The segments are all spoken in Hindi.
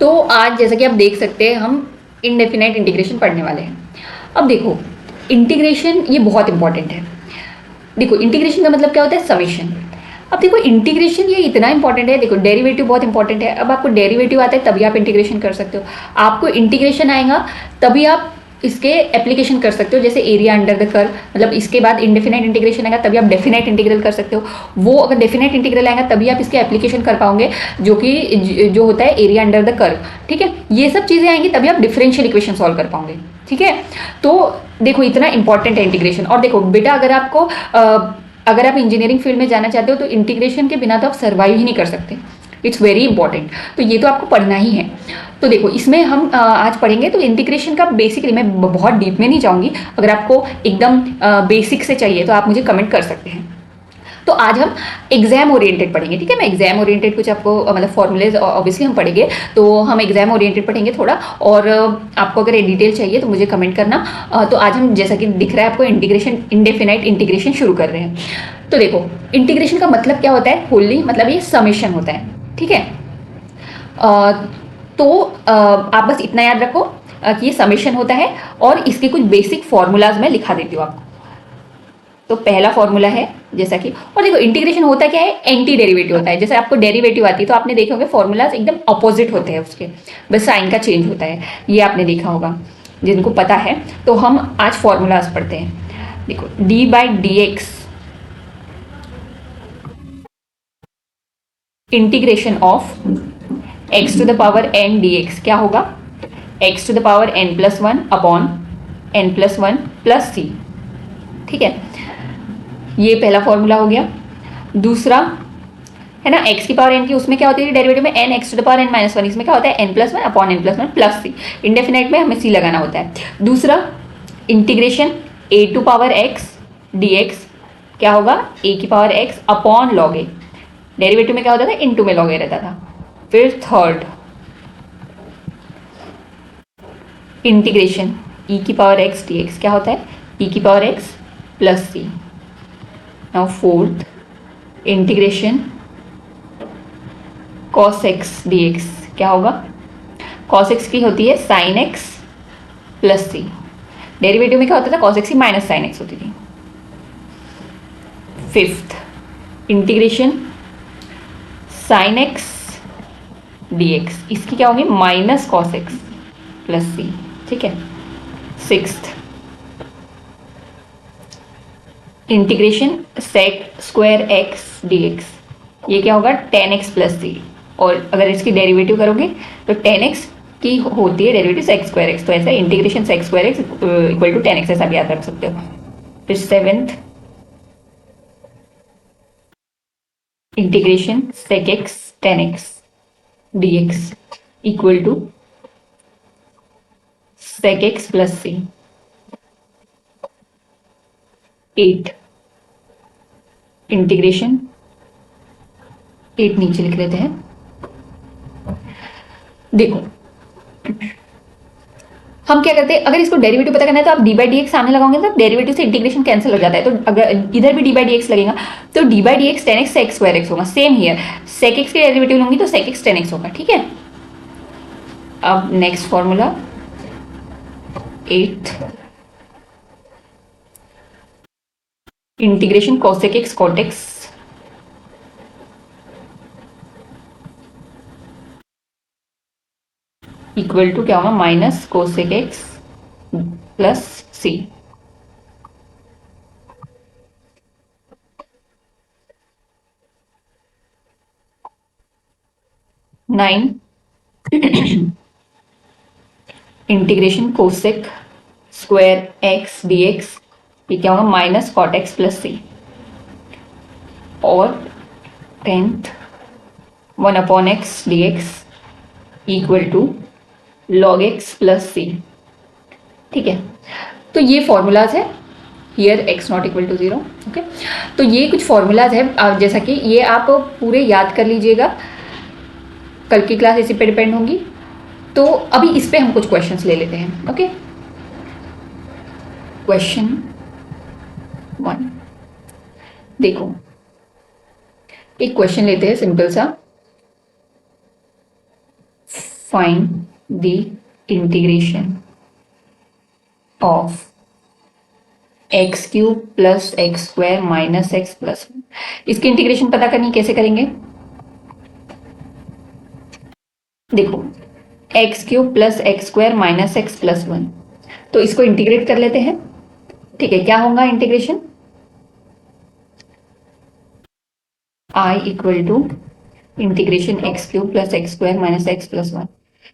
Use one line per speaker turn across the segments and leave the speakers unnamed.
तो आज जैसा कि आप देख सकते हैं हम इनडेफिनाइट इंटीग्रेशन पढ़ने वाले हैं। अब देखो, इंटीग्रेशन ये बहुत इंपॉर्टेंट है। देखो, इंटीग्रेशन का मतलब क्या होता है? समेशन। अब देखो, इंटीग्रेशन ये इतना इंपॉर्टेंट है। देखो, डेरिवेटिव बहुत इंपॉर्टेंट है। अब आपको डेरिवेटिव आता है तभी आप इंटीग्रेशन कर सकते हो। आपको इंटीग्रेशन आएगा तभी आप इसके एप्लीकेशन कर सकते हो। जैसे एरिया अंडर द कर्व, मतलब इसके बाद इनडेफिनाइट इंटीग्रेशन आएगा तभी आप डेफिनाइट इंटीग्रल कर सकते हो। वो अगर डेफिनाइट इंटीग्रल आएगा तभी आप इसके एप्लीकेशन कर पाओगे, जो कि जो होता है एरिया अंडर द कर्व। ठीक है, ये सब चीज़ें आएंगी तभी आप डिफरेंशियल इक्वेशन सॉल्व कर पाओगे। ठीक है, तो देखो इतना इंपॉर्टेंट है इंटीग्रेशन। और देखो बेटा, अगर आप इंजीनियरिंग फील्ड में जाना चाहते हो तो इंटीग्रेशन के बिना तो आप सर्वाइव ही नहीं कर सकते। इट्स वेरी इंपॉर्टेंट, तो ये तो आपको पढ़ना ही है। तो देखो, इसमें हम आज पढ़ेंगे तो इंटीग्रेशन का बेसिकली, मैं बहुत डीप में नहीं जाऊंगी। अगर आपको एकदम बेसिक से चाहिए तो आप मुझे कमेंट कर सकते हैं। तो आज हम एग्जाम ओरिएंटेड पढ़ेंगे। ठीक है, मैं एग्जाम ओरिएंटेड कुछ आपको मतलब फॉर्मूलेज ऑब्वियसली हम पढ़ेंगे, तो हम एग्जाम ओरिएंटेड पढ़ेंगे थोड़ा। और आपको अगर डिटेल चाहिए तो मुझे कमेंट करना। तो आज हम, जैसा कि दिख रहा है आपको, इंटीग्रेशन, इनडेफिनाइट इंटीग्रेशन शुरू कर रहे हैं। तो देखो, इंटीग्रेशन का मतलब क्या होता है? होली मतलब ये समेशन होता है। ठीक है, तो आप बस इतना याद रखो कि ये समेशन होता है और इसके कुछ बेसिक फॉर्मूलाज मैं लिखा देती हूँ आपको। तो पहला फॉर्मूला है जैसा कि, और देखो इंटीग्रेशन होता क्या है? एंटी डेरिवेटिव होता है। जैसे आपको डेरिवेटिव आती है तो आपने देखे होंगे फॉर्मूलाज एकदम अपोजिट होते हैं उसके, बस साइन का चेंज होता है। ये आपने देखा होगा जिनको पता है। तो हम आज फॉर्मूलाज पढ़ते हैं। देखो, D by D X integration of X to the power N D X क्या होगा? X to the power N plus one upon N plus one plus C. ठीक है, ये पहला फॉर्मूला हो गया। दूसरा है ना, एक्स की पावर एन की, उसमें क्या होती है डेरिवेटिव में? N X to the power N minus one. इसमें क्या होता है? N plus one upon N plus one plus C. Indefinite में हमें सी लगाना होता है। दूसरा integration A to power X D X क्या होगा? ए की power X upon log A. Derivative में क्या होता था? इनटू में लॉग ए रहता था। फिर थर्ड इंटीग्रेशन ई की पावर एक्स डी एक्स क्या होता है? ई की power X plus C. Now fourth integration cos x dx क्या होगा? cos x की होती है sin x प्लस सी। डेरिवेटिव में क्या होता था? cos x की माइनस sin x होती थी। Fifth integration sin x dx, इसकी क्या होगी? Minus cos x plus C. ठीक है, sixth integration sec square x dx, ये क्या होगा? tan x plus C. और अगर इसकी डेरिवेटिव करोगे तो tan x की होती है डेरिवेटिव sec स्क्वायर x, तो ऐसा integration sec square x equal to tan x, ऐसा भी याद रख सकते हो। फिर seventh integration sec x tan x dx equal to sec x plus C. Eight integration, eight नीचे लिख लेते हैं। देखो, हम क्या करते हैं, अगर इसको डेरिवेटिव पता करना है तो आप डी बाई डी एक्स सामने लगाओगे तो डेरिवेटिव से इंटीग्रेशन कैंसिल हो जाता है। तो अगर इधर भी डी बाई डी एक्स लगेगा तो D by D X tan X sec square X होगा। सेम हियर, सेक एक्स के डेरिवेटिव लूंगी तो सेक एक्स टेन एक्स होगा। ठीक है, अब next formula eight integration cosec X cot X equal to क्या होगा? Minus cosec X plus C. Nine integration cosec square X D X, ये क्या होगा? Minus cot X plus C. और tenth one upon X D X equal to log X plus C. ठीक है, तो ये फॉर्मूलाज है। Here X not equal to zero. Okay, तो ये कुछ फॉर्मूलाज है, जैसा कि ये आप पूरे याद कर लीजिएगा, कल की क्लास इसी पे डिपेंड होंगी। तो अभी इस पे हम कुछ क्वेश्चंस ले लेते हैं। ओके, क्वेश्चन वन, देखो एक क्वेश्चन लेते हैं सिंपल सा। Find the integration of x cube plus X square minus X plus 1। इसकी इंटीग्रेशन पता करनी, कैसे करेंगे? देखो, x cube plus X square minus X plus 1, तो इसको इंटीग्रेट कर लेते हैं। ठीक है, क्या होगा integration? I equal to integration X cube plus X square minus X plus 1।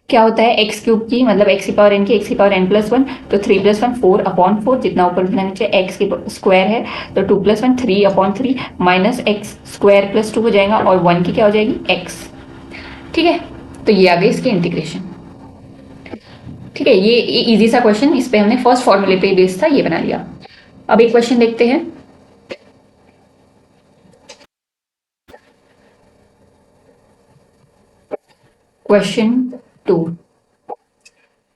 क्या होता है? एक्स क्यूब की मतलब एक्स की पावर एन की, एक्स की पावर एन प्लस 1, तो 3 प्लस 1 4 अपॉन 4, जितना ऊपर उतना नीचे, एक्स की स्क्वायर है तो 2 plus 1 3 upon 3 minus x square plus 2 हो जाएगा, और 1 की क्या हो जाएगी? एक्स। ठीक है, तो ये आ गई इसकी इंटीग्रेशन। ठीक है, ये इजी सा क्वेश्चन, इस पे हमने फर्स्ट फॉर्मूले पे बेस था, ये बना लिया। अब एक क्वेश्चन देखते हैं। Question 2,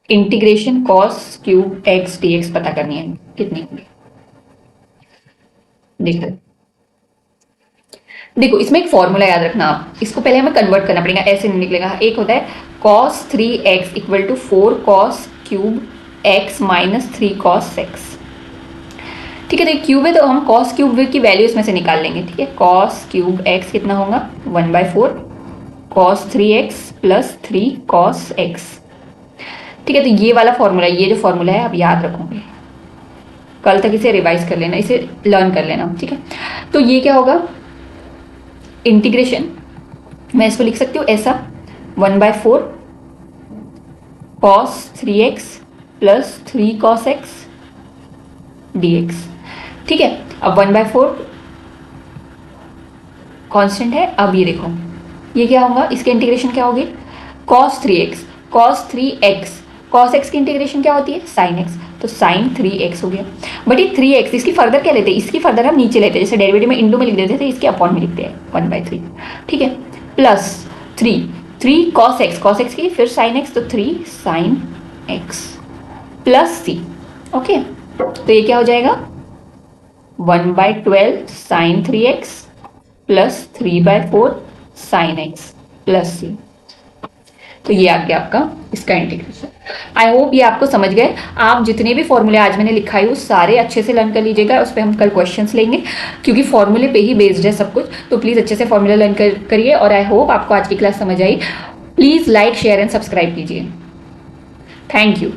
integration cos cube X DX पता करनी है, कितनी होगी? देखो इसमें एक फॉर्मूला याद रखना आप, इसको पहले हमें कन्वर्ट करना पड़ेगा, ऐसे नहीं निकलेगा। एक होता है cos 3x equal to 4 cos cube x minus 3 cos x। ठीक है, तो क्यूब है तो हम cos क्यूब की वैल्यू इसमें से निकाल लेंगे। ठीक है, cos क्यूब x कितना होगा? 1/4 cos 3x plus 3 cos x। ठीक है, तो ये वाला फॉर्मूला, ये जो फॉर्मूला है आप याद रखोगे, कल तक इसे रिवाइज कर लेना, इसे लर्न कर लेना। ठीक है, तो ये क्या होगा? इंटीग्रेशन, मैं इसको लिख सकती हूँ ऐसा, 1/4 cos 3x plus 3 cos x dx। ठीक है, अब 1/4 कांस्टेंट है। अब ये देखो, ये क्या होगा? इसके इंटीग्रेशन क्या होगी? cos 3x, cos 3x, cos x की इंटीग्रेशन क्या होती है? sin x, तो sin 3x हो गया। बट ये 3x, इसकी फर्दर क्या लेते हैं? इसकी फर्दर हम नीचे लेते हैं, जैसे डेरिवेटिव में इंटू में लिख देते थे, इसके अपॉन में लिखते हैं 1/3। ठीक है, plus 3 cos x, cos x की फिर sin x, तो 3 sin x plus c। Okay, तो ये क्या हो जाएगा? 1/12 sin 3x plus 3/4 sin x plus c। तो ये आ गया आपका इसका इंटीग्रेशन। आई होप ये आपको समझ गए। आप जितने भी फॉर्मूले आज मैंने लिखा है वो सारे अच्छे से लर्न कर लीजिएगा, उस पर हम कल क्वेश्चंस लेंगे, क्योंकि फॉर्मूले पे ही बेस्ड है सब कुछ। तो प्लीज़ अच्छे से फॉर्मूला लर्न करिए, और आई होप आपको आज की क्लास समझ आई। Please like share and subscribe कीजिए। Thank you.